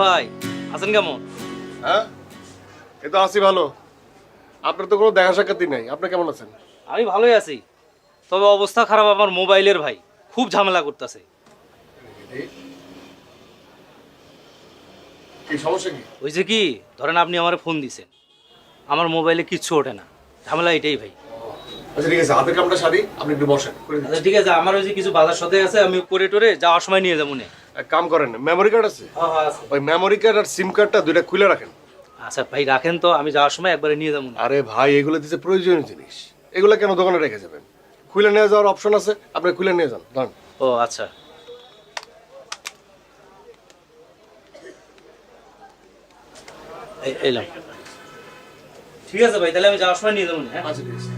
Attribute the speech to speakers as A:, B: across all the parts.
A: ভাই আছেন কেমন?
B: হ্যাঁ এই তো আছি ভালো। আপনার তো কোনো দেখা সাক্ষাৎই নাই, আপনি কেমন আছেন?
A: আমি ভালোই আছি, তবে অবস্থা খারাপ আমার মোবাইলের ভাই, খুব ঝামেলা করতেছে।
B: কি সমস্যা কি?
A: ওই যে কি ধরেন আপনি আমার ফোন দিছেন, আমার মোবাইলে কিচ্ছু ওঠে না, ঝামেলা এটাই ভাই।
B: আচ্ছা ঠিক আছে, হাতের কামটা সারি, আপনি একটু বসেন করে দিচ্ছি।
A: আচ্ছা ঠিক আছে, আমার ওই যে কিছু বাজার সাথে আছে, আমি করে টোরে যাওয়ার সময় নিয়ে যাবো না।
B: এক কাম করেন, মেমোরি কার্ড আছে? ওই মেমোরি কার্ড আর সিম কার্ডটা দুইটা খুলে রাখেন।
A: আচ্ছা ভাই রাখেন তো, আমি যাওয়ার সময় একবারে নিয়ে যাবো না।
B: আরে ভাই এগুলো দিচ্ছে প্রয়োজনীয় জিনিস, এগুলো কেন দোকানে রেখে যাবেন? খুলে নিয়ে যাওয়ার অপশন আছে, আপনি খুলে নিয়ে যান। ধরুন
A: ও আচ্ছা, এলাম। ঠিক আছে ভাই, তাহলে আমি যাওয়ার সময় নিয়ে যাবো না।
B: আচ্ছা ঠিক আছে।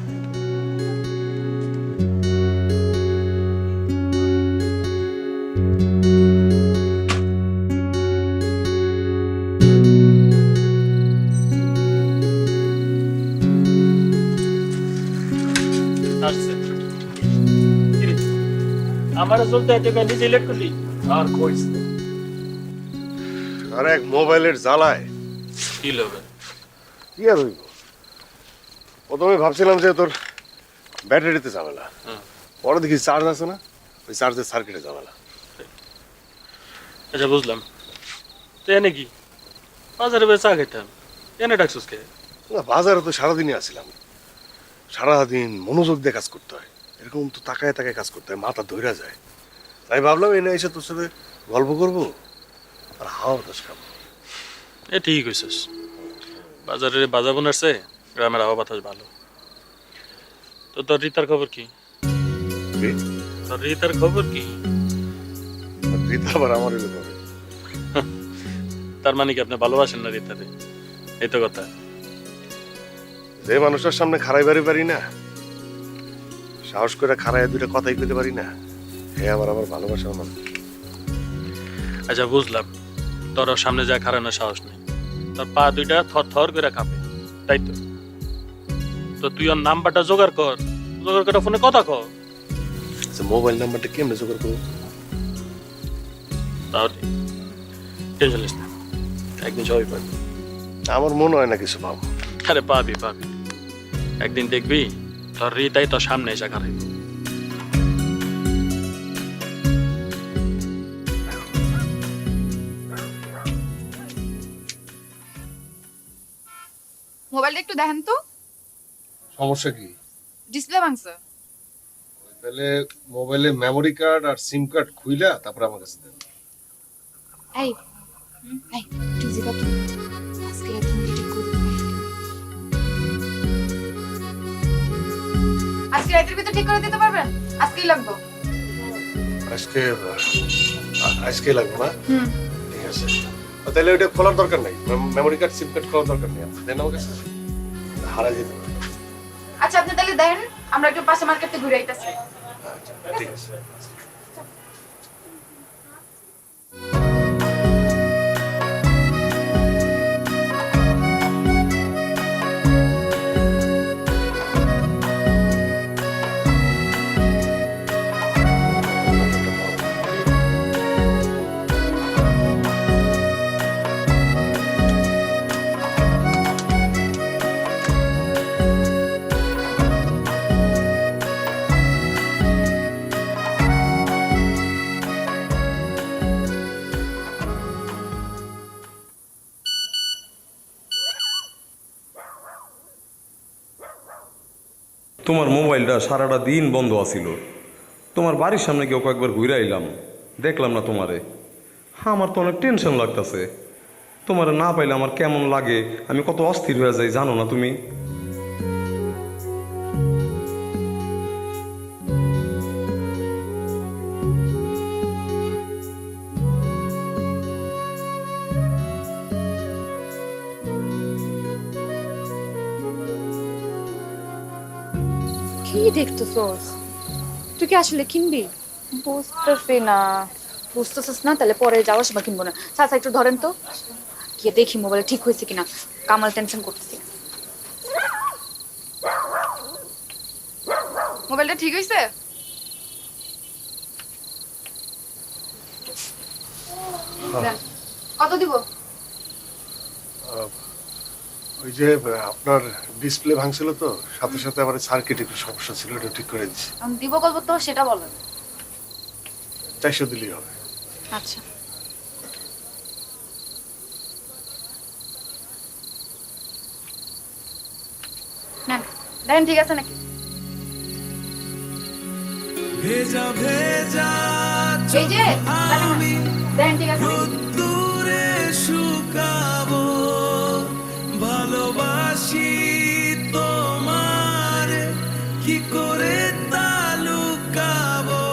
C: আসছে আমার চলতে এত নিজে লেট করলি
B: আর কইস না। আরে এক মোবাইলের জ্বালায়
C: কি লবে
B: কি আর হইব। প্রথমে ভাবছিলাম যে তোর ব্যাটারিতে ঝামেলা, পরে দেখি চার্জ আছে না, ওই চার্জের সার্কিটে ঝামেলা।
C: আচ্ছা বুঝলাম। তো এনে কি বাজারে বের চা খাইতাম, এনে ডাকছিস কে?
B: না বাজারে তো সারাদিনই আছিলাম, সারাদিন মনোযোগ দিয়ে কাজ করতে হয়, এরকম তো তাকায় তাকায় কাজ করতে হয়, মাথা ধইরা যায়। তাই ভাবলাম এনে এসে তোর সাথে গল্প করবো আর হাওয়া বাতাস খাবো।
C: এ ঠিক কইছিস, বাজারে বাজার বোনারছে, গ্রামের হাওয়া বাতাস ভালো। তো তোর রিতার খবর কি?
B: কি?
C: তোর রিতার খবর কি?
B: রীতা আবার আমার এলো কবে?
C: তার মানে কি আপনি ভালোবাসেন না রিতারে? এই তো কথা।
B: যে মানুষটার সামনে খাড়াইবারই পারি না, সাহস করে খাড়াই দুইটা কথাই কইতে পারি না, হে আবার আমার ভালোবাসার মানুষ।
C: আচ্ছা বুঝলাম, তোর ওর সামনে যা খারানোর সাহস নেই, তোর পা দুইটা থর থর করে কাঁপে, তাই তো? তো তুই ওর নাম্বারটা জোগাড় কর, জোগাড় করে ফোনে কথা কর।
B: আচ্ছা মোবাইল নাম্বারটা কেমনে জোগাড় করবো?
C: তাহলে টেনশন নিস না, একদিন সবাই পাবি।
B: আমার মনে হয় না কিছু পাবো।
C: আরে পাবি পাবি, একদিন দেখবি তোর রিতাই তোর সামনে এসে খারাই।
D: মোবাইলটা একটু দেখেন তো,
B: সমস্যা কি?
D: ডিসপ্লে ভাঙছে।
B: তাহলে মোবাইলে মেমোরি কার্ড আর সিম কার্ড খুইলা তারপর আমার কাছে দেন।
D: এই এই তুই জিগা তো আজকে রাতে মিটিং করব। আজকে রাতের ভিতর ঠিক করে দিতে পারবেন? আজকেই লাগবে।
B: আজকে আজকে লাগবে না?
D: হুম।
B: ঠিক আছে, তাহলে ওইটা খোলার দরকার নাই, মেমোরি কার্ড সিম কার্ড খোলার দরকার নেই, দেন আমার কাছে হারা যেতে পারে।
D: আচ্ছা আপনি তাহলে দেন, আমরা একটু পাশে মার্কেটে ঘুরে আইতাছি।
B: আচ্ছা ঠিক আছে।
E: তোমার মোবাইলটা সারাটা দিন বন্ধ আছিল। তোমার বাড়ির সামনে কেউ কয়েকবার ঘুরে আইলাম, দেখলাম না তোমারে। হ্যাঁ আমার তো অনেক টেনশন লাগতেছে, তোমারে না পাইলে আমার কেমন লাগে, আমি কত অস্থির হয়ে যাই জানো না তুমি?
F: কি দেখতেছস? তুই কি আসলে কিনবি?
D: বুঝতেছি না।
F: বুঝতেছস না? তাহলে পরে যাওয়ার সময় কিনবো না। চাচা একটু ধরেন তো, গিয়ে দেখি মোবাইল ঠিক হয়েছে কিনা। কামাল টেনশন করতেছি।
D: মোবাইলটা ঠিক হইছে? দেন।
F: কত দিব?
B: ওই যে আপনার ডিসপ্লে ভাঙছিল তো, সাথে সাথে আমার সার্কিট একটু সমস্যা ছিল, এটা ঠিক করে দিচ্ছি।
F: আমি দিব গল্প তো সেটা বলেন।
B: 400 দিলেই হবে।
F: আচ্ছা। নেন, দেখেন ঠিক আছে নাকি? এই যে দেখেন ঠিক আছে নাকি?
G: দূরে শুকাবো ভালোবাসি তোমার কি করে তালুকাবো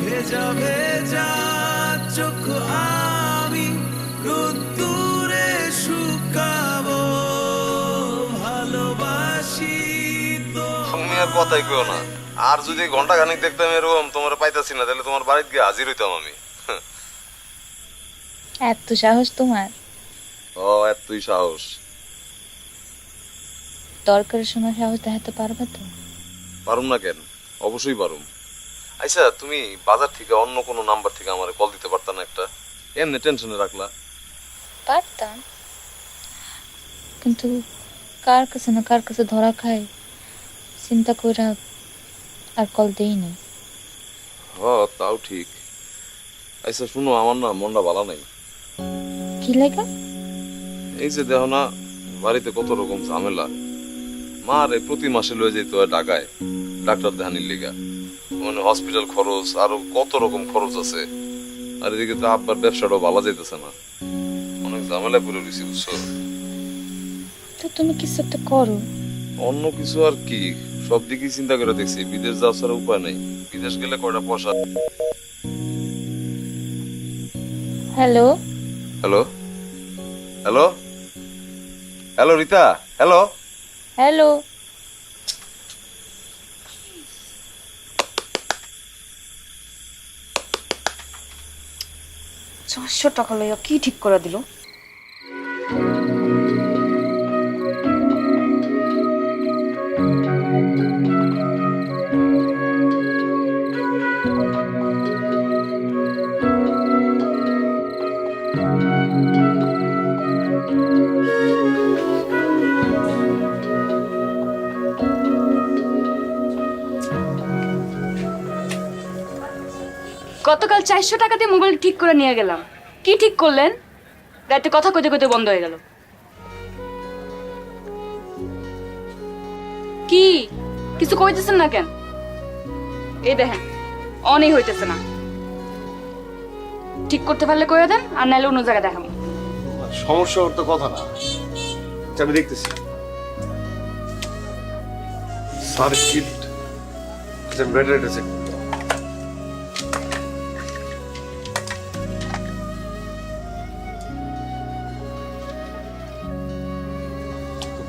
G: ভেজা ভেজা চোখ আমি রোদ্দুরে শুকাবো ভালোবাসি
E: তুমি আর কথাই কইও না। আর যদি ঘন্টা খানিক দেখতাম এরকম তোমার পাইতাছি না, তাহলে তোমার বাড়িতে গিয়ে হাজির হইতাম আমি।
H: এত সাহস তোমার?
E: ও এতই সাহস?
H: দরকারের সময় সাহস দেখাতে পারবে তো?
E: পারুম না কেন, অবশ্যই পারুম। আচ্ছা তুমি বাজার থেকে অন্য কোনো নাম্বার থেকে আমারে কল দিতে পারতা না একটা? এমনি টেনশনে রাখলা।
H: পারতাম, কিন্তু কার কাছে না কার কাছে ধরা খাই চিন্তা কইরা আর কল দেই নাই।
E: হ তাও ঠিক। আচ্ছা শুনো, আমার না মনটা ভালো নাই।
H: কি লাগা?
E: এই যে দেখো না বাড়িতে কত রকম ঝামেলা। মা রে প্রতি মাসে লয়ে যেতে হয় ঢাকায় ডাক্তার দেখানির লিগা, মানে হসপিটাল খরচ আরো কত রকম খরচ আছে। আর এদিকে তো আব্বার ব্যবসাটাও ভালো যাইতেছে না, অনেক ঝামেলা পড়ে রয়েছি বুঝছো।
H: তো তুমি কিছু একটা করো।
E: অন্য কিছু আর কি, সব দিকেই চিন্তা করে দেখছি, বিদেশ যাওয়া ছাড়া উপায় নেই। বিদেশ গেলে কয়টা পয়সা।
H: Hello
E: hello hello hello Rita, hello
H: hello.
F: 400 টাকা লইয়া কি ঠিক করে দিল? গতকাল 400 টাকা দিয়ে মোবাইল ঠিক করে নিয়ে গেলাম। কি ঠিক করলেন? রাতে কথা কইতে কইতে বন্ধ হয়ে গেল। কি কিছু কইতেছেন না কেন? এই দেখেন অনই হইতেছে না। ঠিক করতে পারলে কইয়া দেন, আর নাইলে অন্য জায়গায় দেখাবো।
B: সমস্যা ওর তো কথা না, আচ্ছা, আমি দেখতেছি। সার্কিট, আচ্ছা ব্যাটারিটা চেক।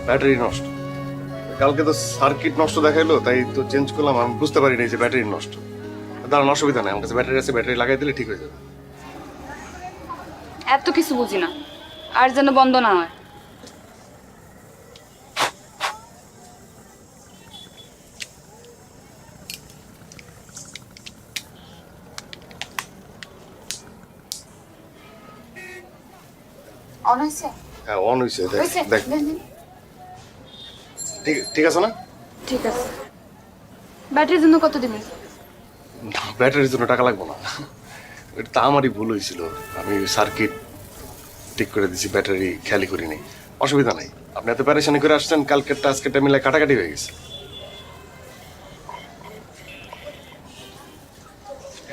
B: ব্যাটারি নষ্ট। কালকে তো সার্কিট নষ্ট দেখাইলো, তাই তো চেঞ্জ করলাম। আমি বুঝতে পারিনি যে ব্যাটারি নষ্ট। দাঁড়ান, অসুবিধা নেই, আমার কাছে ব্যাটারি আছে, ব্যাটারি লাগাই দিলে ঠিক হয়ে যাবে।
F: এত কিছু বুঝি না, আর যেন বন্ধ না হয়। অন হয়েছে?
B: হ্যাঁ অন হয়েছে,
F: হয়েছে?
B: দেখ।
F: দেন, দেন।
B: ঠিক আছে না?
F: ঠিক আছে। ব্যাটারির জন্য কত দিবেন?
B: ব্যাটারির জন্য টাকা লাগবে না, এটা তো আমারই ভুল হয়েছিল। আমি সার্কিট ঠিক করে দিছি, ব্যাটারি খেয়ালই করিনি। অসুবিধা নাই, আপনি এত প্যারেশানি করে আসছেন, কালকেরটা আজকেরটা মিলে কাটাকাটি হয়ে গেছে।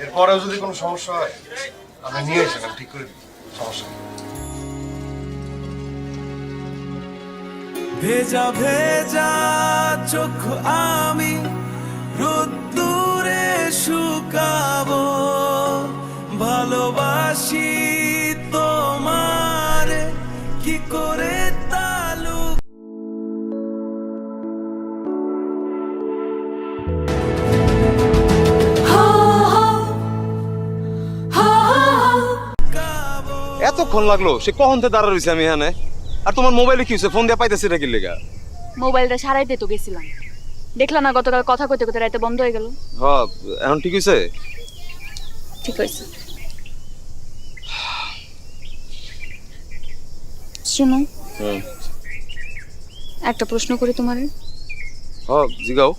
B: এরপরেও যদি কোনো সমস্যা হয় আপনি নিয়ে এসেন, আমি ঠিক করে দিই, সমস্যা নেই।
G: ভেজা ভেজা চোখ আমি রোদ্দুরে শুকাবো ভালোবাসি তোমার কি করে তালুক
E: এতক্ষণ লাগলো? সে কখন থেকে দাঁড়া রয়েছে আমি এখানে। আর তোমার মোবাইলে কি হয়েছে? ফোন দিয়ে পাইতেছি নাকি লেগা?
F: মোবাইলটা সারাইতে তো গেছিলাম, দেখলাম না গতকাল কথা কইতে কইতে রাতে বন্ধ হয়ে গেল।
E: হ্যাঁ এখন ঠিক হয়েছে?
F: ঠিক হয়েছে। শোনো,
E: হুম।
F: একটা প্রশ্ন করি তোমারে,
E: হ্যাঁ জিগাও।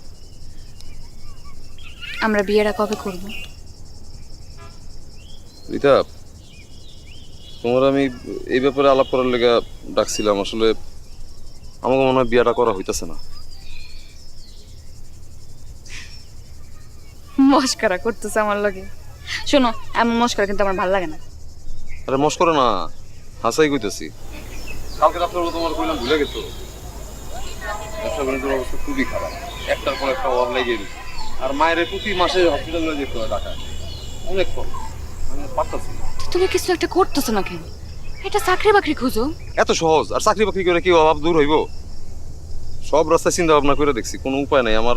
F: আমরা বিয়েটা কবে করব?
E: রিতা, তোমার আমি এই ব্যাপারে আলাপ করার লেগে ডাকছিলাম। আসলে আমাকে মনে হয় বিয়েটা করা হইতেছে না।
F: মস্করা করতেছে আমার লগে। শোনো, এমন মস্করা কিন্তু আমার ভালো লাগে না।
E: আরে মস্করা না, হাসাই কইতেছি। কালকে রাত্রে তোমার কইলাম ভুলে গেছো। ব্যবসা বাণিজ্যের অবস্থা খুবই খারাপ, একটার পর একটা অভাব লেগে গেছে। আর মায়ের প্রতি মাসে হসপিটালে যেতে হয় টাকা, অনেক কম। আমি পারতাছি না।
F: তো তুমি কিছু একটা করতেছো না কেন? এটা চাকরি বাকরি খুঁজো।
E: এত সহজ? আর চাকরি বাকরি করে কি অভাব দূর হইব? সব রাস্তায় চিন্তা ভাবনা করে দেখছি, কোনো উপায় নাই। আমার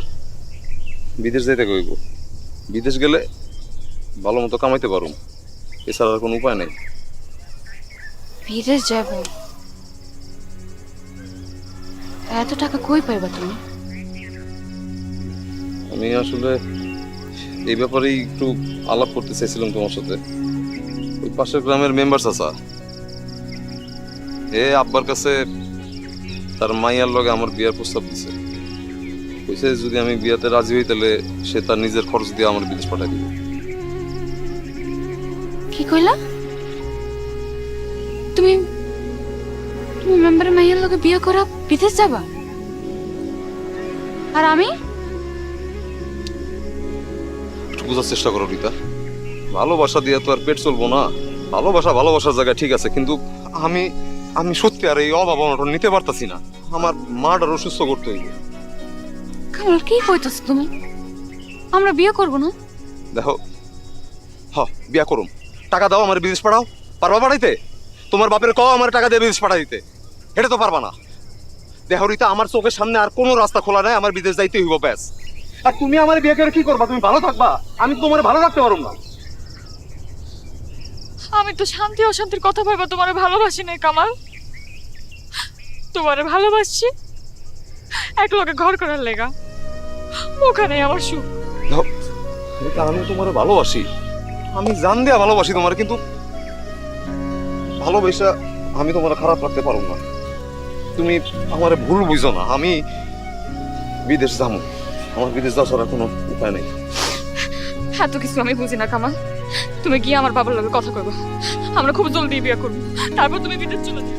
E: বিদেশ যেতে কইব। বিদেশ গেলে ভালো মতো কামাইতে পারুম, এছাড়া আর কোনো উপায় নেই।
F: বিদেশ যাব? এত টাকা কই পাইবা তুমি?
E: আমি আসলে এই ব্যাপারেই একটু আলাপ করতে চাইছিলাম তোমার সাথে। ওই পাশের গ্রামের মেম্বার চাচা, এ আব্বার কাছে তার মাইয়ার লগে আমার বিয়ার প্রস্তাব দিছে। কইছে যদি আমি বিয়াতে রাজি হই তাহলে সে তার নিজের খরচ দিয়ে আমার বিদেশ পাঠাই দিবে।
F: কি কইলা? তুমি তুমি মেম্বারের মাইয়ার লগে বিয়ে করা বিদেশ যাবা? আর আমি?
E: একটু বোঝার চেষ্টা করো রিতা, ভালোবাসা দিয়ে তো আর পেট চলবো না। ভালোবাসা ভালোবাসার জায়গায় ঠিক আছে, কিন্তু আমি আমি সত্যি আর এই অভাব অনটন নিতে পারতাছি না। আমার মাটার অসুস্থ করতে হইবে।
F: কামাল, কি কইতাছ তুমি? আমরা বিয়ে করব না?
E: দেখো, বিয়া করুম, টাকা দাও আমার বিদেশ পাঠাও। পারবা পাঠাইতে? তোমার বাপের কও আমার টাকা দিয়ে বিদেশ পাঠাই দিতে। এটা তো পারবা না। দেখো রিতা, আমার চোখের সামনে আর কোনো রাস্তা খোলা নাই, আমার বিদেশ যাইতে হইব ব্যাস। আর তুমি আমার বিয়ে করে কি করবা? তুমি ভালো থাকবা, আমি তোমার ভালো রাখতে পারবো না।
I: আমি তো শান্তি অশান্তির কথা ভাইবা তোমারে ভালোবাসি নাই কামাল। তোমারে ভালোবাসছি এক লগে ঘর করার লেগা, ওখানে আমার সুখ।
E: দেখো রিতা, আমি তোমার ভালোবাসি, আমি জান দিয়া ভালোবাসি তোমার, কিন্তু ভালোবাসা আমি তোমার খারাপ রাখতে পারবো না। তুমি আমার ভুল বুঝো না, আমি বিদেশ যাবো। আমার বিদেশ যাওয়া ছাড়া কোনো উপায় নেই।
I: এত কিছু আমি বুঝি না কামাল। তুমি গিয়ে আমার বাবার লগে কথা কইবা, আমরা খুব জলদি বিয়ে করবো, তারপর তুমি বিদেশ চলে যাবে।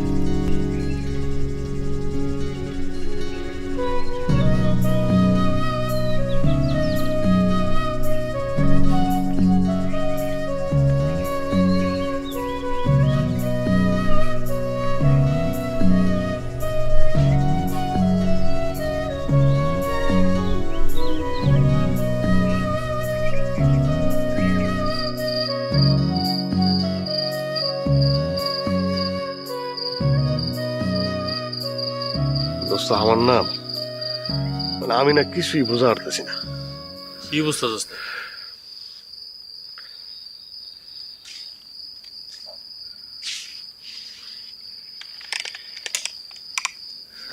B: দোস্ত আমার নাম মানে আমি না কিছুই বোঝা পারতেছি না।
C: কি বুঝতেছিস না?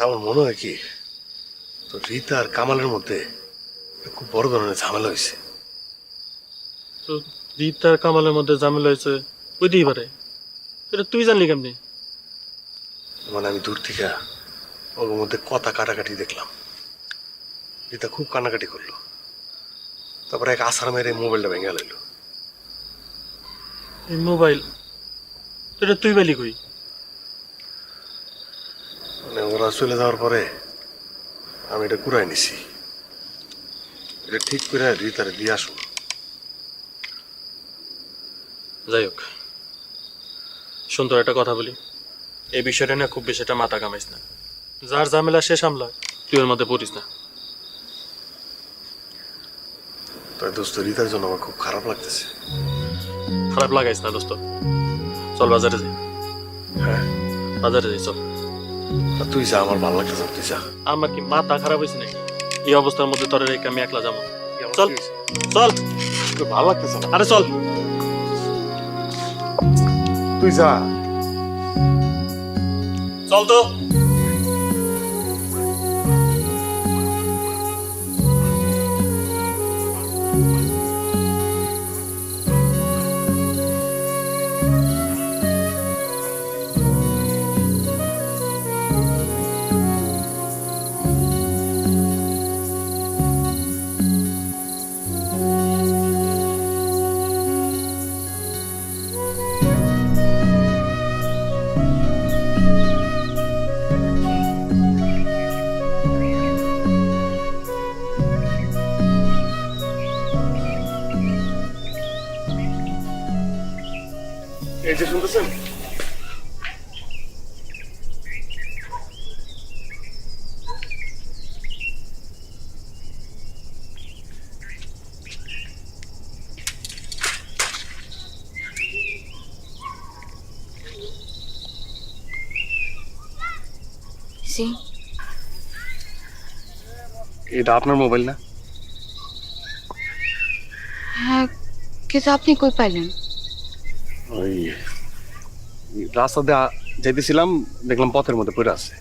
B: আমার মনে হয় কি, তো রীতা আর কামালের মধ্যে খুব বড় ধরনের ঝামেলা হয়েছে।
C: তো রীতার কামালের মধ্যে ঝামেলা হয়েছে বুঝতেই পারে, এটা তুই জানলি কেমনি?
B: মানে আমি দূর থেকে ওর মধ্যে কথা কাটাকাটি দেখলাম। রীতা খুব কান্নাকাটি করলো, তারপরে এক আসার মেরে মোবাইলটা ভেঙে লাইল।
C: এই মোবাইল এটা তুই পেলি কই?
B: মানে ওরা চলে যাওয়ার পরে আমি এটা কুড়াই নিছি। এটা ঠিক করে রীতারে দিয়ে আসুন।
C: যাই হোক, সুন্দর একটা কথা বলি, এই বিষয়টা না খুব বেশি একটা মাথা কামাইস না। যার ঝামেলা সে সামলা, তুই ওর মধ্যে পড়িস না।
B: তাই দোস্ত, রীতার জন্য আমার খুব খারাপ লাগতেছে।
C: খারাপ লাগাইস না দোস্ত, চল বাজারে যাই।
B: হ্যাঁ,
C: বাজারে যাই চল।
B: আর তুই যা, আমার ভালো লাগতেছে, তুই যা।
C: আমার কি মাথা খারাপ হয়েছে নাকি এই অবস্থার মধ্যে? তোর রেখে আমি একলা যাবো? চল চল।
B: তোর ভালো লাগতেছে না?
C: আরে চল,
B: তুই যা।
C: চল তো।
B: এই যে শুনতেছেন,
F: জি।
B: এটা আপনার মোবাইল না?
F: হ্যাঁ, কিন্তু আপনি কই পাইলেন?
B: ওই রাস্তা দিয়ে যাইতেছিলাম, দেখলাম পথের মধ্যে পড়ে আছে।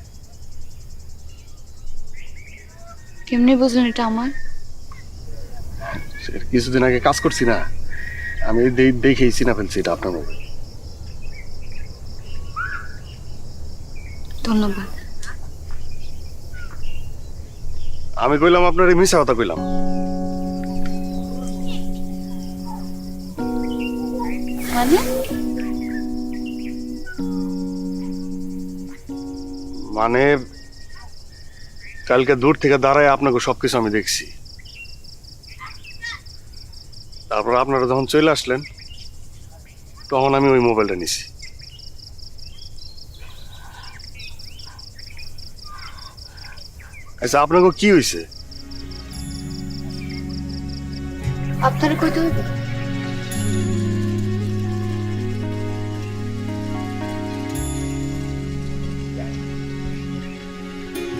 F: কেমনে বুঝলেন এটা আমার?
B: কিছুদিন আগে কাজ করছি না, আমি দেখেই চিনা ফেলছি এটা আপনার মোবাইল।
F: ধন্যবাদ।
B: আমি কইলাম আপনার এই মিশা কথা কইলাম।
F: মানে?
B: মানে কালকে দূর থেকে দাঁড়ায় আপনাকে সবকিছু আমি দেখছি। তারপর আপনারা যখন চলে আসলেন তখন আমি ওই মোবাইলটা নিছি। আচ্ছা, আপনাকে কি হয়েছে?
F: আপনারা কইতে হইব?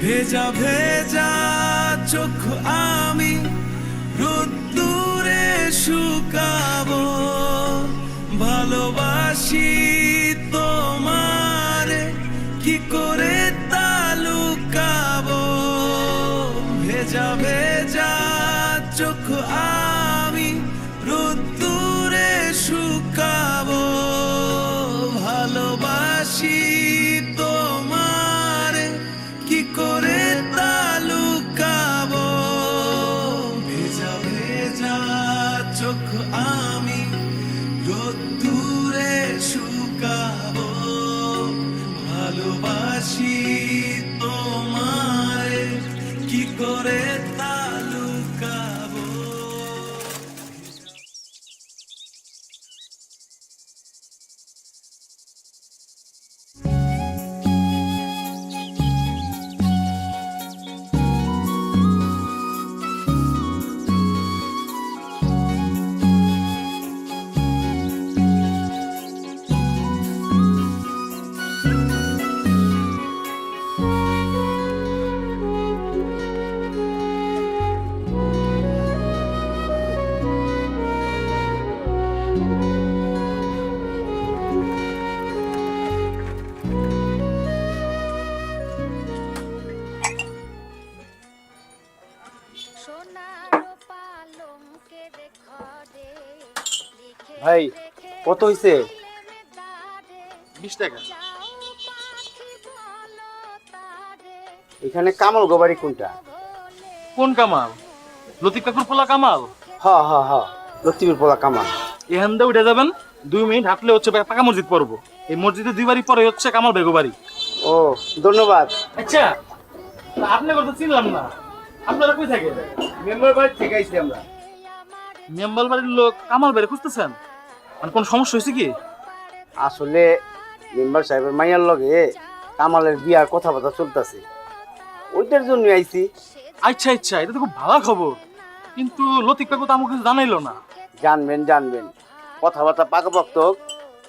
G: ভেজা ভেজা চোখ আমি রোদ্দুরে শুকাবো, ভালোবাসি তোমারে কি করে তা লুকাবো। ভেজা ভেজা চোখ আমি রোদ্দুরে শুকাবো, ভালোবাসি তোমারে কি করে তা লুকাবো। ভেজা ভেজা চোখ আমি রোদ্দুরে শুকাবো, ভালোবাসি তোমারে কি করে তা লুকাবো।
A: ভাই কত হইছে?
C: 20 টাকা।
A: এখানে কামাল গোবাড়ি কোনটা?
C: কোন কামাল? লতিফ কাকুর পোলা কামাল?
A: হ হ হ, লতিফের পোলা কামাল।
C: এখান দিয়ে উঠে যাবেন, 2 মিনিট হাঁটলে হচ্ছে পাকা মসজিদ পড়বো। এই মসজিদে 2 বাড়ি পরে হচ্ছে কামাল বেগো বাড়ি।
A: ও ধন্যবাদ।
C: আচ্ছা, আপনি কথা চিনলাম না, আপনারা কই থাকেন?
A: মেম্বার বাড়ি থেকে আইছি আমরা।
C: মেম্বার বাড়ির লোক কামাল বেড়ে খুঁজতেছেন? মানে কোন সমস্যা হয়েছে কি?
A: আসলে মেম্বার সাহেবের মাইয়ার লগে কামালের বিয়ার কথাবার্তা চলতেছে, ওইটার জন্য আইছি।
C: আচ্ছা আচ্ছা, এটা তো খুব ভালো খবর, কিন্তু লতিফ কাকু তো আমাকে কিছু জানাইলো না।
A: জানবেন জানবেন, কথাবার্তা পাকাপোক্ত হোক,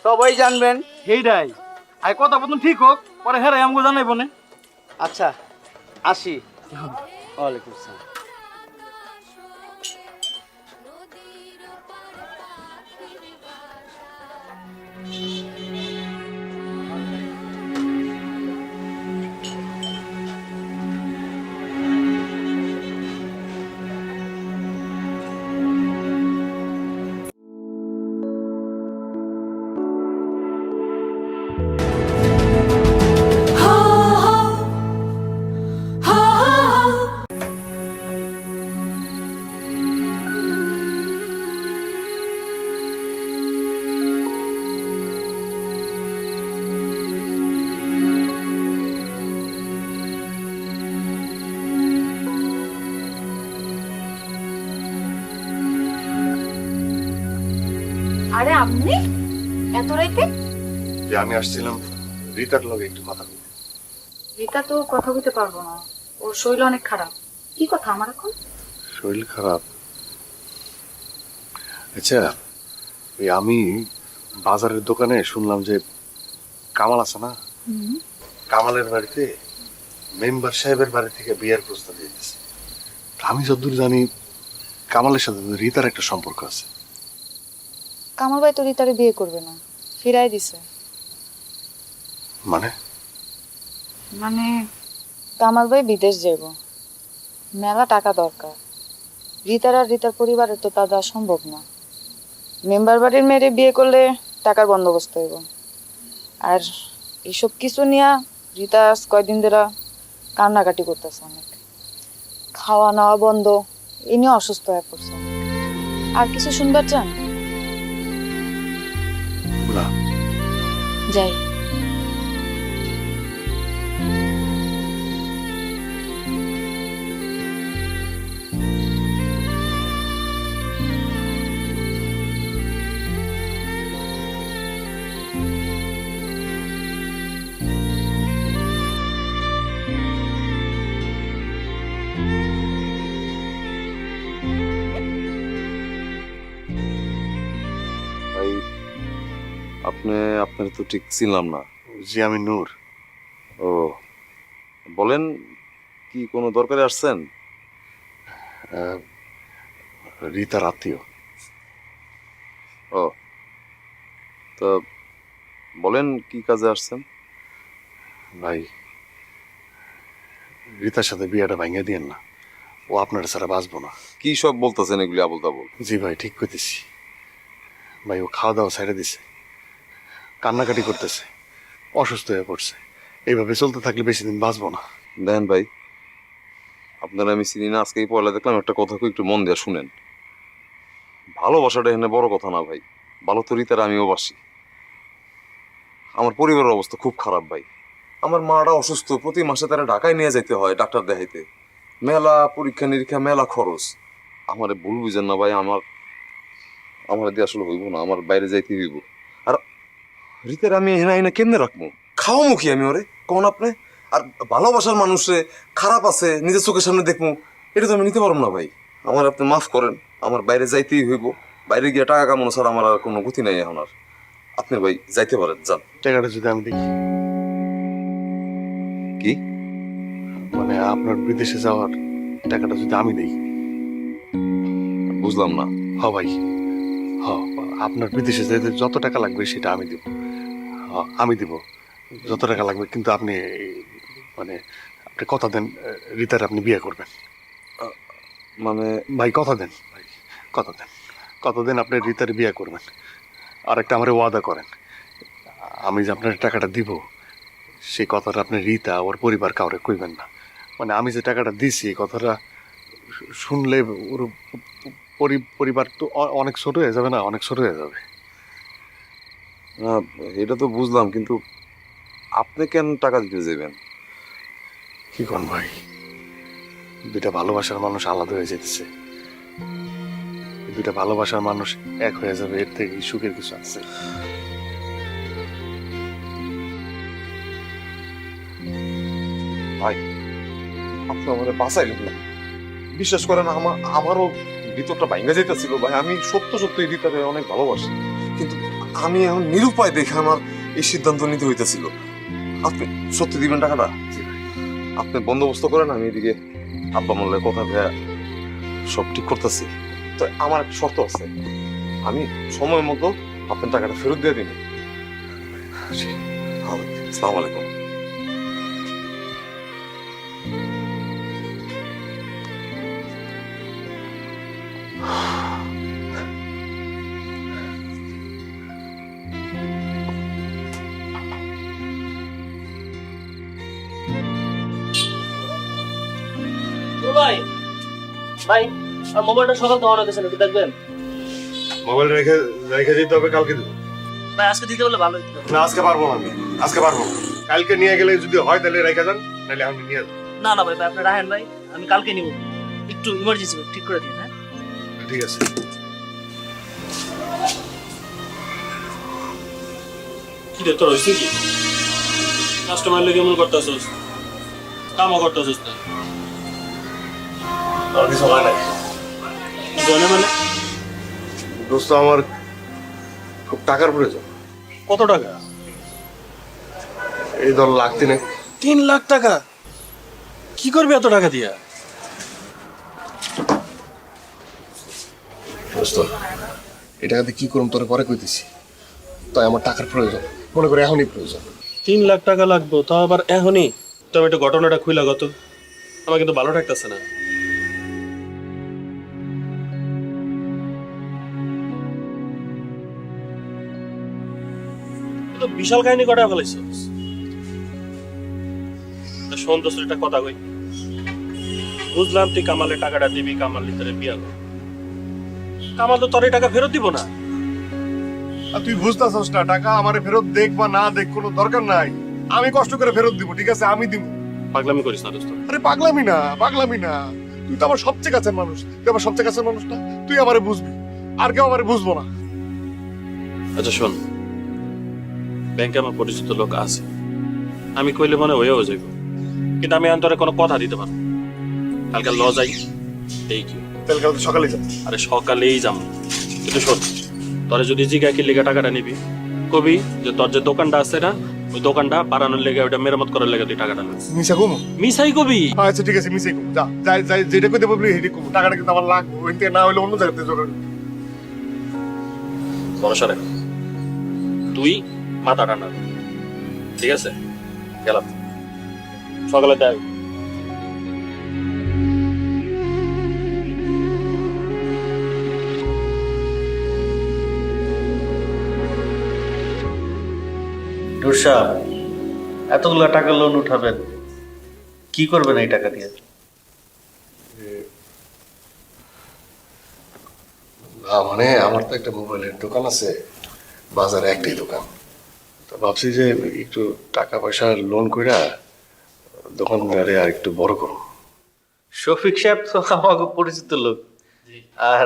A: সবাই জানবেন।
C: সেইটাই, আর কথা বলুন ঠিক হোক, পরে হেরাই আমাকে জানাইব না।
A: আচ্ছা আসি। ওয়ালাইকুম আসসালাম।
F: আরে আপনি এত রাইতে?
B: যে আমি আসছিলাম রিতার লগে একটু কথা বলতে।
F: রিতা তো কথা বলতে পারবো না, ওর শরীর অনেক খারাপ। কি কথা আমার এখন?
B: শরীর খারাপ? আচ্ছা, এই আমি বাজারের দোকানে শুনলাম যে কামাল আছে না, কামালের বাড়িতে মেম্বার সাহেবের বাড়ি থেকে বিয়ের প্রস্তাব দিয়েছে। আমি যতদূর জানি কামালের সাথে রিতার একটা সম্পর্ক আছে।
F: কামাল ভাই তো রিতারে বিয়ে করবে না, ফিরাই দিছে।
B: মানে?
F: মানে কামাল ভাই বিদেশ যাব, মেলা টাকা দরকার। রিতার আর রিতার পরিবারের তো তা দেওয়া সম্ভব না। মেম্বার বাড়ির মেয়েরে বিয়ে করলে টাকার বন্দোবস্ত হইব। আর এইসব কিছু নিয়ে রিতা আজ কয়দিন ধরে কান্নাকাটি করতেছে অনেক। খাওয়া নেওয়া বন্ধ, এ নিয়ে অসুস্থ হয়ে পড়ছে। আর কিছু শুনবার চান?
B: না।
F: যাই।
E: ভাই আপনার তো ঠিক ছিলাম না।
B: জি, আমি নূর।
E: ও, বলেন, কি কোনো দরকারে আসছেন?
B: রিতার আত্মীয়।
E: ও, তো বলেন কি কাজে আসছেন?
B: ভাই, রিতার সাথে বিয়েটা ভাঙিয়ে দিয়েন না, ও আপনার ছাড়া বাঁচবো না।
E: কি সব বলতেছেন এগুলি আবল তাবল?
B: জি ভাই, ঠিক করতেছি ভাই। ও খাওয়া দাওয়া ছেড়ে দিছে, কান্নাকাটি করতেছে, অসুস্থ হয়ে পড়ছে। এইভাবে চলতে থাকলে বেশি দিন বাঁচবো না।
E: দেখেন ভাই, আপনারা আমি চিনি না, আজকেই পয়লা দেখলাম। একটা কথা একটু মন দিয়ে শুনেন। ভালোবাসাটা এখানে বড় কথা না ভাই। ভালো তো রিতার আমিও বাসি। আমার পরিবারের অবস্থা খুব খারাপ ভাই। আমার মাটা অসুস্থ, প্রতি মাসে তারা ঢাকায় নিয়ে যেতে হয় ডাক্তার দেখাইতে। মেলা পরীক্ষা নিরীক্ষা, মেলা খরচ। আমারে ভুল বুঝেন না ভাই, আমার দিয়ে আসলে হইব না, আমার বাইরে যাইতে হইব। আর রিতার আমি এনে কেমনে রাখবো? খাওয়ামো কি আমি ওরে, কোন আপনি? আর ভালোবাসার মানুষে খারাপ আছে নিজের চোখের সামনে দেখবো, এটা তো আমি নিতে পারবো না ভাই। আমার আপনি মাফ করেন, আমার বাইরে যাইতেই হইব। বাইরে গিয়ে টাকা কামানো ছাড়া আমার আর কোনো গতি নাই এখন আর। আপনি ভাই যাইতে পারেন, যান।
B: টাকাটা যদি আমি দেখি।
E: কি
B: মানে আপনার বিদেশে যাওয়ার টাকাটা যদি আমি দেই?
E: বুঝলাম না।
B: হ ভাই, হ। আপনার বিদেশে যেতে যত টাকা লাগবে সেটা আমি দিব। আমি দিব যত টাকা লাগবে, কিন্তু আপনি মানে আপনি কথা দেন রিতার আপনি বিয়ে করবেন।
E: মানে
B: ভাই কথা দেন, ভাই কথা দেন, কথা দেন আপনি রিতার বিয়ে করবেন। আর একটা আমার ওয়াদা করেন, আমি যে আপনার টাকাটা দিব সেই কথাটা আপনি রিতা ওর পরিবার কাউরে কইবেন না। মানে আমি যে টাকাটা দিছি এই কথাটা শুনলে ওর পরিবার তো অনেক ছোট হয়ে যাবে না, অনেক ছোট হয়ে যাবে।
E: না, এটা তো বুঝলাম, কিন্তু আপনি কেন টাকা দিতে যাবেন?
B: কি কোন ভাই, দুইটা ভালোবাসার মানুষ আলাদা হয়ে যেতেছে, দুইটা ভালোবাসার মানুষ এক হয়ে যাবে, এর থেকে সুখের কিছু আছে?
E: ভাই, আপনি আমাদের বাঁচাইলেন না। বিশ্বাস করেন, আমারও ভিতরটা ভাঙ্গা যাইতেছিল ভাই। আমি সত্যি রিতারে অনেক ভালোবাসি, কিন্তু আমি এখন নিরুপায় দেখে আমার এই সিদ্ধান্ত নিতে হইতেছিল। আপনি সত্যি দিবেন টাকাটা? আপনি বন্দোবস্ত করেন, আমি এদিকে আব্বা মোল্লার কথা ভেয়া সব ঠিক করতেছি। তো আমার একটা শর্ত আছে, আমি সময় মতো আপনার টাকাটা ফেরত দিয়ে দিন। আসসালামু আলাইকুম।
J: ভাই ভাই, আর মোবাইলটা সকাল তো অন হতেছে নাকি দেখবেন?
B: মোবাইল রেখে রেখে দিতে হবে, কালকে দেবো।
J: ভাই আজকে দিতে বললে ভালো হতো।
B: না, আজকে পারবো না, আমি আজকে পারবো না। কালকে নিয়ে গেলে যদি হয় তাহলে রেখে যান, নাহলে আমি নিয়ে যাবো।
J: না না ভাই, আপনি রাখেন ভাই, আমি কালকে নিব। একটু ইমার্জেন্সি ঠিক করে দিন। হ্যাঁ
B: ঠিক আছে।
C: কি রে তোর হয়েছে কি? কাস্টমার লেগে এমন করতেছস, কামও করতেছস না।
B: আর কিছু হয় নাই
C: জানে মানে
B: দোস্ত, আমার খুব টাকার প্রয়োজন।
C: কত টাকা?
B: এই ধর লাখ তিনেক।
C: 3 লাখ টাকা? কি করবি এত টাকা দিয়া?
B: দোস্ত, এই টাকাতে কি করুম তোরে পরে কইতেছি। তাই আমার টাকার প্রয়োজন, মনে করে এখনই প্রয়োজন।
C: 3 লাখ টাকা লাগবো, তাও আবার এখনই? তবে একটু ঘটনাটা খুইলা গত, আমার কিন্তু ভালো ঠেকতেছে না। তুই তো বিশাল কাহিনী কটা ফেলাইছিস। শোন দোস্ত, একটা কথা কই। বুঝলাম তুই কামালে টাকাটা দিবি, কামাল ভিতরে বিয়া করবি। কামাল তো তোর এই টাকা ফেরত দিব না।
B: আর তুই বুঝতেছস না, টাকা আমারে ফেরত দেখ বা না দেখ কোনো দরকার নাই। আমি কষ্ট করে ফেরত দিব, ঠিক আছে? আমি দিব।
C: পাগলামি করিস না দোস্ত।
B: আরে পাগলামি না, পাগলামি না। তুই তো আমার সবচেয়ে কাছের মানুষ, তুই আমার সবচেয়ে কাছের মানুষ না? তুই আমারে বুঝবি, আর কেউ আমারে বুঝবো না।
C: আচ্ছা শোন, ব্যাংকে আমার পরিচিত লোক আছে, আমি কইলে মনে হয়েও যাইব, কিন্তু আমি অন্তরে কোনো কথা দিতে পারবো না। কালকে ল যাই, এই কি
B: তাহলে কাল সকালে যাব।
C: আরে সকালেই যাবো, কিন্তু শোন, তোরে যদি জিগা কি লেগে টাকাটা নিবি, কবি যে তোর যে দোকানটা আছে না, ওই দোকানটা বাড়ানোর লেগে, ওইটা মেরামত করার লেগে তুই টাকাটা নিবি।
B: মিশা কমু?
C: মিসাই কবি।
B: আচ্ছা ঠিক আছে, মিশাই কমু। যা যাই যাই, যেটা কইতে বলবি হেডি কমু। টাকাটা কিন্তু আমার লাগবে, ওই থেকে না হইলে অন্য জায়গাতে জোগাড়।
C: ভরসা রাখ, তুই মাথা ঠান্ডা কর, ঠিক আছে? গেলাম, সকালে দেখ।
J: রুষা, এতগুলো টাকা লোন উঠাবেন, কি করবেন এই টাকা দিয়ে?
B: মানে আমার তো একটা মোবাইলের দোকান আছে, বাজারে একটাই দোকান। তো ভাবছি যে একটু টাকা পয়সা লোন কইরা দোকানদারে আর একটু বড় করব।
J: শফিক সাহেব তো আমাকে পরিচিত লোক, আর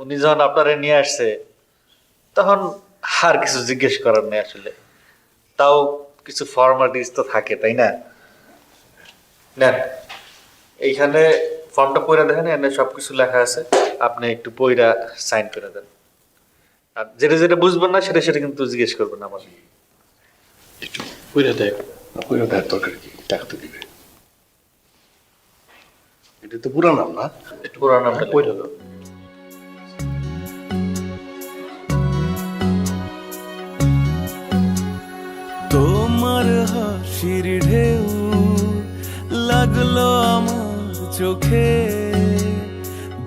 J: উনি যখন আপনারা নিয়ে আসছে তখন আর কিছু জিজ্ঞেস করার নেই আসলে। তাও কিছু ফর্মালিটিস তো থাকে, তাই না? নেন, এইখানে ফর্মটা পড়ে দেখেন, এখানে সবকিছু লেখা আছে, আপনি একটু পইরা সাইন করে দেন। আর যেটা যেটা বুঝবেন না সেটা সেটা কিন্তু জিজ্ঞেস করবেন আমার।
C: একটু কইরা দেখ।
B: কইরা দেওয়ার দরকার কি? টাকা তো দিবে। এটা তো পুরা নাম না?
J: একটু পুরো নামটা
C: পইরা দাও।
G: তোমার হাসির ঢেউ লাগলো আমার চোখে,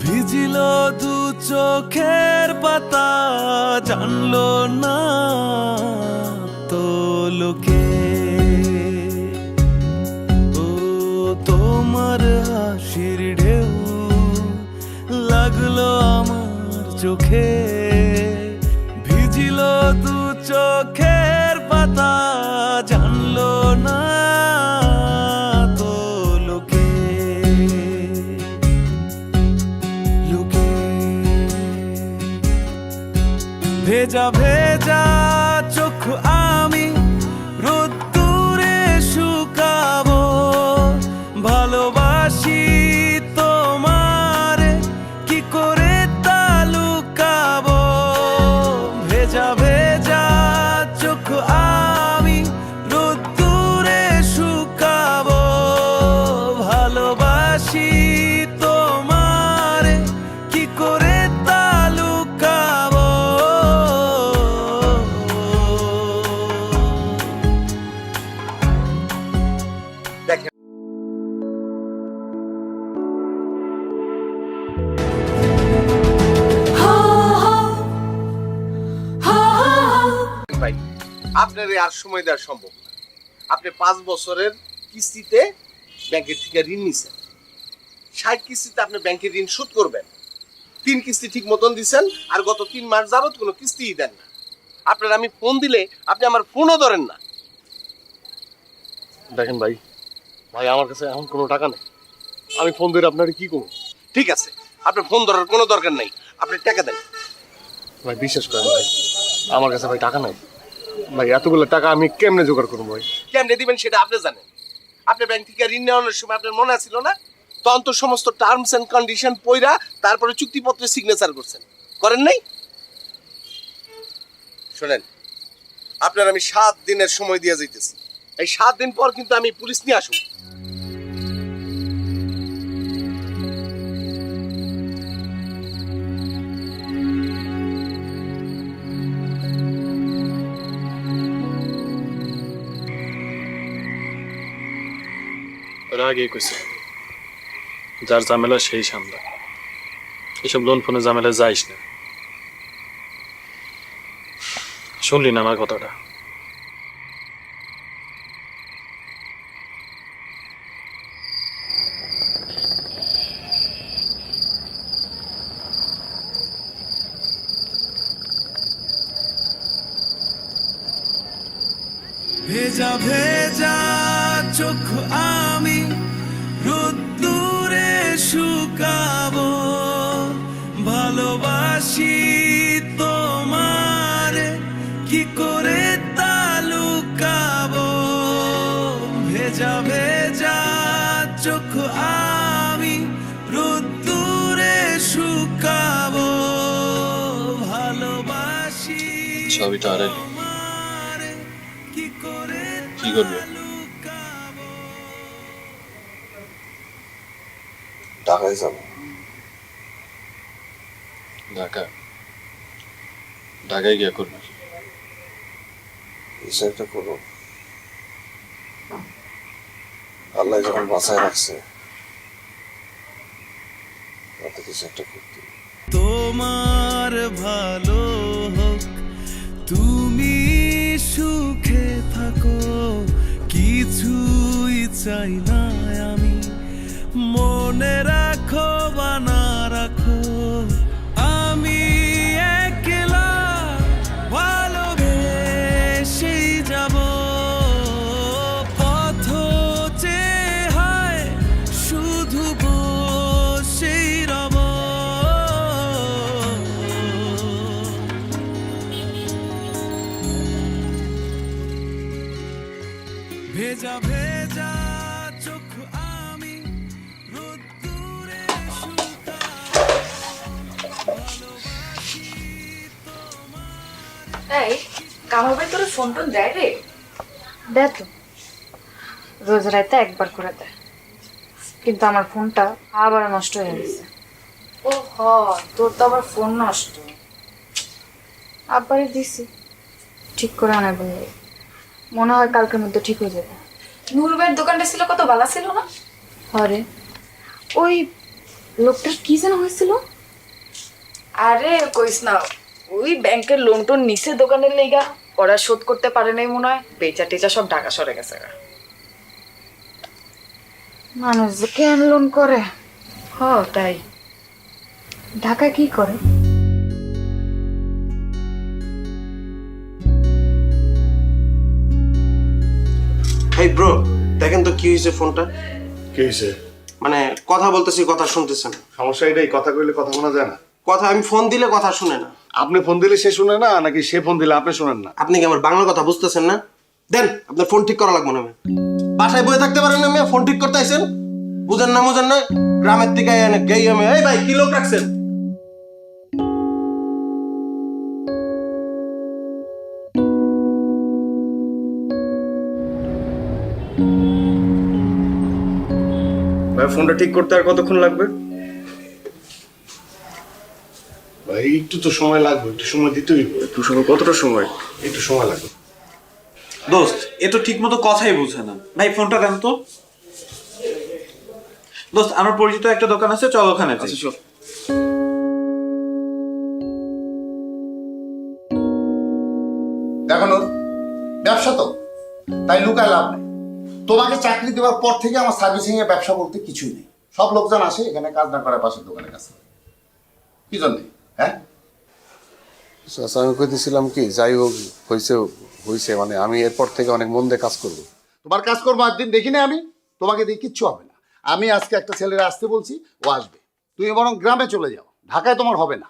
G: ভিজিল দু চোখের পাতা, জানলো না তো লোকে। ও তোমার হাসির ঢেউ লাগলো আমার চোখে, ভিজিল দু চোখের পাতা, জানলো না তো লোকে। লোকে ভেজা ভেজা চোখ আমি রোদ্দুরে শুকাবো, ভালোবাসি তোমারে কি করে তা লুকাবো। ভেজা ভেজা চোখ আমি রোদ্দুরে শুকাবো, ভালোবাসি তোমারে কি করে তা লুকাবো।
A: ভাই, আপনার আর সময় দেওয়া সম্ভব না। আপনি 5 বছরের কিস্তিতে ব্যাংকের থেকে ঋণ নিছেন, 60 কিস্তিতে আপনি ব্যাংকের ঋণ শোধ করবেন। 3 কিস্তি ঠিক মতন দিচ্ছেন, আর গত 3 মাস যাবত কোনো কিস্তিই দেন না। আপনার আমি ফোন দিলে আপনি আমার ফোনও ধরেন না।
B: দেখেন ভাই, ভাই আমার কাছে এখন কোনো টাকা নেই। আমি ফোন দিয়ে আপনার কি করব?
A: ঠিক আছে, আপনার ফোন ধরার কোনো দরকার নাই, আপনি টাকা দেন।
B: ভাই বিশ্বাস করেন ভাই, আমার কাছে ভাই টাকা নাই। ভাই এতগুলো টাকা আমি কেমনে জোগাড় করবো ভাই?
A: কেমনে দিবেন সেটা আপনি জানেন। আপনি ব্যাংক থেকে ঋণ নেওয়ানোর সময় আপনার মনে ছিল না, তখন তো সমস্ত টার্মস এন্ড কন্ডিশন পইরা তারপরে চুক্তিপত্রে সিগনেচার করছেন, করেন নাই? শোনেন, আপনার আমি 7 দিনের সময় দিয়ে যাইতেছি। এই 7 দিন পর কিন্তু আমি পুলিশ নিয়ে আসুন।
C: ওরা আগে কইছে যার ঝামেলা সেই সামলা, এসব লোন ফোনে ঝামেলা যাইস না। শুনলি না আমার কথাটা?
G: ভেজা ভেজা চোখ আমি রোদ্দুরে শুকাবো, ভালোবাসি তোমারে কি করে তা লুকাবো। ভেজা ভেজা চোখ আমি রোদ্দুরে শুকাবো, ভালোবাসি
C: ছবিটা হারাইলি,
G: তোমারে কি করে
C: কি করবে?
B: ঢাকায় যাবো।
C: ঢাকায় গিয়া করবে?
B: কিছু একটা করবো, আল্লাহ যখন বাঁচায় রাখছে তাতে কিছু একটা করতে।
G: তোমার ভালো হোক, তুমি সুখে থাকো, কিছুই চাই না আমি। মনে রাখো বা না রাখো, আমি একলা ভালোবেসেই যাব। পথ চেয়ে হয় শুধু বসেই রব। ভেজা ভেজা চোখ আমি রোদ্দুরে
F: এই কামাল ভাই তোর ফোন টোন দেয় রে? দেয় তো, রোজ রাতে একবার করে দেয়, কিন্তু আমার ফোনটা আবার নষ্ট হয়ে গেছে। ও হ, তোর তো আবার ফোন নষ্ট। আব্বারে দিছি, ঠিক করে আনা বলে, মনে হয় কালকের মধ্যে ঠিক হয়ে যাবে।
D: নূর ভাইয়ের দোকানটা ছিল কত ভালো ছিল না?
F: আরে ওই লোকটার কি যেন হয়েছিল? আরে কইস না, ওই ব্যাংকের লোন টোন নিচে দোকানের লেগা, ওরা শোধ করতে পারে নাই মনে হয়, বেচা টেচা সব ঢাকা সরে গেছে। মানুষ যে কেন লোন করে, হ তাই। ঢাকা কি করে?
A: এই ব্রো, দেখেন তো কি হয়েছে ফোনটা।
B: কি হয়েছে?
A: মানে কথা বলতেছি, কথা শুনতেছেন।
B: সমস্যা এটাই, কথা কইলে কথা শোনা যায় না।
A: কথা আমি ফোন দিলে কথা শুনে না।
B: আপনি ফোন দিলে সে শুনে না, নাকি সে ফোন দিলে আপনি শুনেন না?
A: আপনি কি আমার বাংলা কথা বুঝতেছেন না? দেন, আপনার ফোন ঠিক করা লাগবে না। বাসায় বয়ে থাকতে পারেন না, আমি ফোন ঠিক করতে আইছেন? বুঝেন না বুঝেন না, গ্রামের থেকে গেই আমি। এই ভাই, কি লোক রাখছেন?
B: ভাই ফোনটা ঠিক করতে আর কতক্ষণ লাগবে? ভাই একটু তো সময় লাগবে, একটু সময় দিতেই হবে। একটু সময়, কতটা সময়? একটু সময় লাগবে।
K: দোস্ত, এ তো ঠিক মতো কথাই বুঝে না। ভাই ফোনটা দেন তো। দোস্ত, আমার পরিচিত একটা দোকান আছে, চল ওখানে যাই।
A: আচ্ছা, চল।
L: দেখো নূর, ব্যবসা তো তাই লুকায় লাভ নেই। তোমাকে চাকরি দেওয়ার পর থেকে আমার সার্ভিসিং এ ব্যবসা বলতে কিছুই নেই। সব লোকজন আসে এখানে কাজ না করে পাশের দোকানের কাছে। কি জন্যে? হ্যাঁ,
B: আচ্ছা, আমি কইতেছিলাম কি, যাই হোক হয়েছে, মানে আমি এরপর থেকে অনেক মন দিয়ে কাজ করবো।
L: তোমার কাজ করবো একদিন দেখি না আমি, তোমাকে দিয়ে কিচ্ছু হবে না। আমি আজকে একটা ছেলেরা আসতে বলছি, ও আসবে। তুমি বরং গ্রামে চলে যাও, ঢাকায় তোমার হবে না।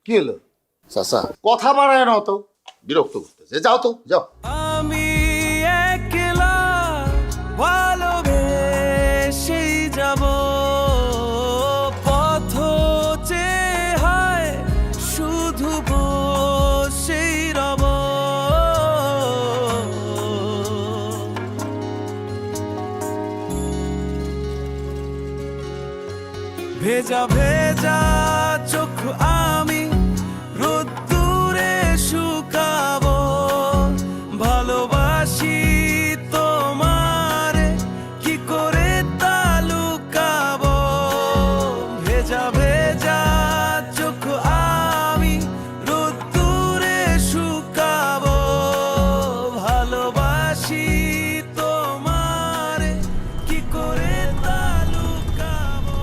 L: কি হলো?
B: চাচা,
L: কথা বাড়ায় না তো। বিরক্ত করতেছে। যাও তো, যাও।
G: আমি একলা ভালোবেসেই যাব, পথ চেয়ে হয় শুধু বসেই রব। ভেজা ভেজা চোখ আমি রোদ্দুরে শুকাবো, ভালোবাসি তোমারে কি করে তা লুকাবো। ভেজা ভেজা চোখ আমি রোদ্দুরে শুকাবো, ভালোবাসি তোমারে কি করে তা লুকাবো।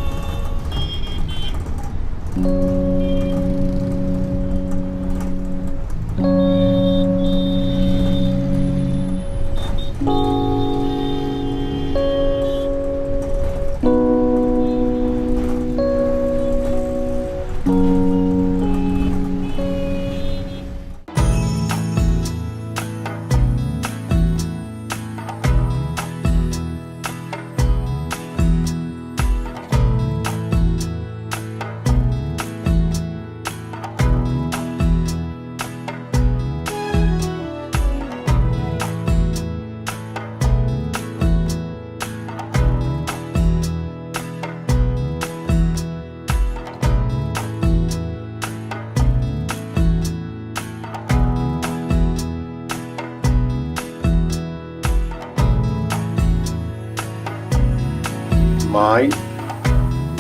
B: My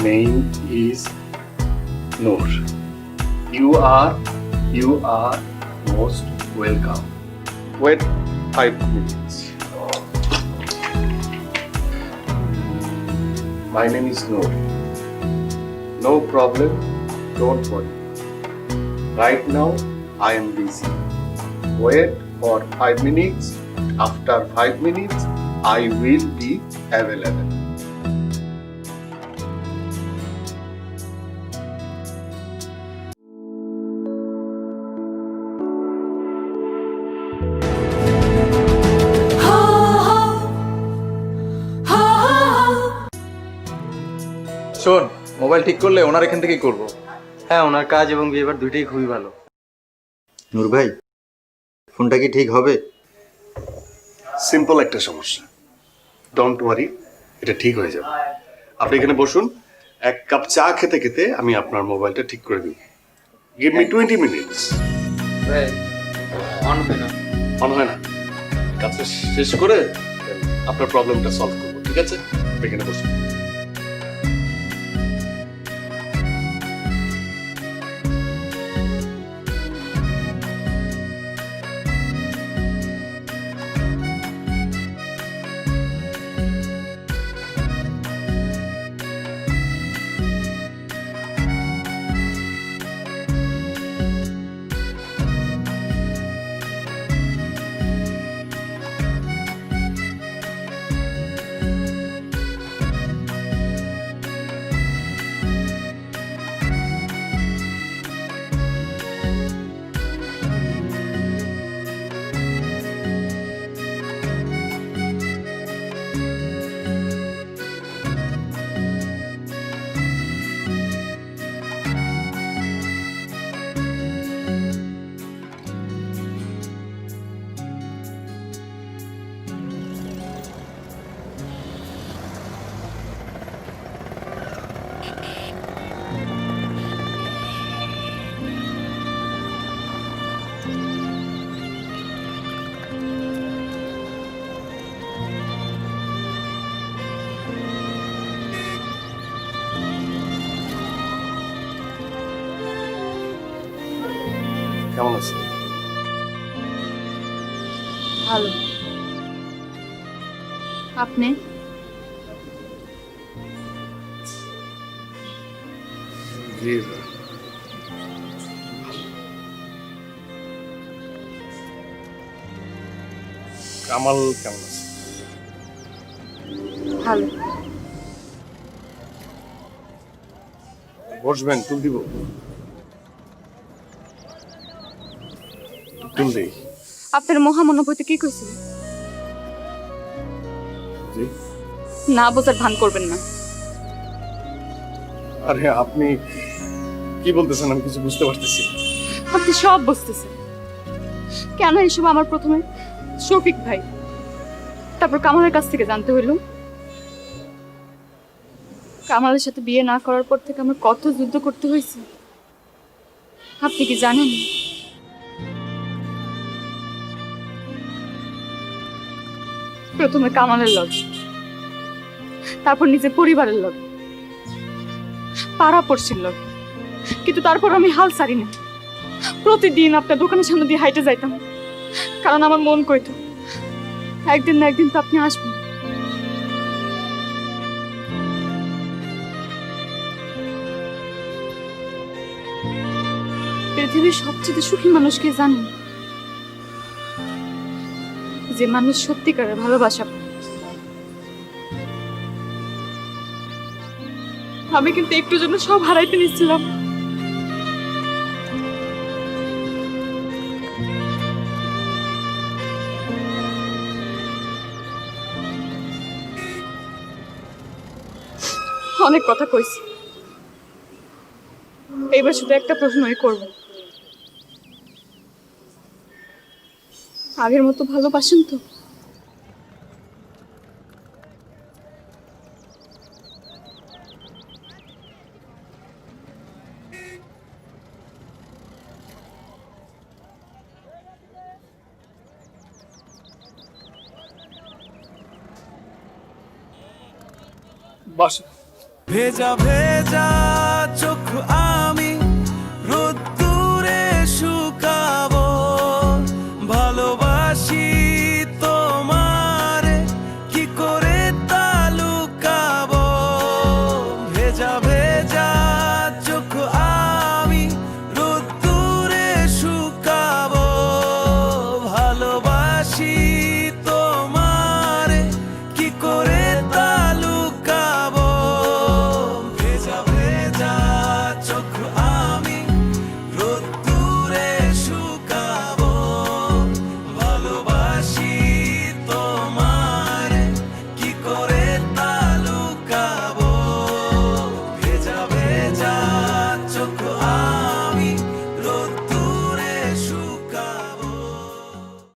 B: name is Noor. You are most welcome. Wait 5 minutes. My name is Noor. No problem, don't worry. Right now I am busy. Wait for 5 minutes. After 5 minutes I will be available.
M: শোন, mobile ঠিক করলে ওনার এখান থেকেই করবো। হ্যাঁ, ওনার কাজ এবং behaviour দুইটাই খুবই ভালো।
N: নূর ভাই, ফোনটা কি ঠিক হবে?
B: সিম্পল একটা সমস্যা, ডোন্ট ওয়ারি, এটা ঠিক হয়ে যাবে। আপনি এখানে বসুন, এক কাপ চা খেতে খেতে আমি আপনার মোবাইলটা ঠিক করে দিব। Give me 20 minutes.
M: ভাই, অন হয় না।
B: অন হয় না? কাজটা শেষ করে আপনার প্রবলেমটা সলভ করবো, ঠিক আছে? আপনি এখানে বসুন। কেমন আছেন?
H: ভালো। আপনি?
B: জি, কামাল কেমন আছে?
H: ভালো।
B: বসবেন, তুল দিব। তুললেই
I: আপনার মহামনোভূতি কি কইছিল?
B: জি।
I: না বোঝার ভান করবেন না।
B: আরে আপনি কি বলতেছেন আমি কিছু বুঝতে পারতেছি না।
I: আপনি সব বুঝতেছেন। কেন এসব আমার প্রথমে শফিক ভাই, তারপর কামালের কাছ থেকে জানতে হইল। কামালের সাথে বিয়ে না করার পর থেকে আমার কত যুদ্ধ করতে হয়েছে আপনি কি জানেন? প্রথমে কামালের লগে, তারপর নিজের পরিবারের লগে, পাড়া পড়শির লগে, কিন্তু তারপর আমি হাল ছাড়ি না। প্রতিদিন আপনার দোকানের সামনে দিয়ে হাইটে যাইতাম, কারণ আমার মন কইতো একদিন না একদিন তো আপনি আসবেন। পৃথিবীর সবচেয়ে সুখী মানুষ কে জানেন? যে মানুষ সত্যিকারের ভালোবাসা পায়। আমি কিন্তু একটু জন্য সব হারাইতে নিচ্ছিলাম। অনেক কথা কইছি, এইবার শুধু একটা প্রশ্নই করব। আগের মতো ভালোবাসেন তো?
B: বাসা
G: ভেজা ভেজা চোখ আমি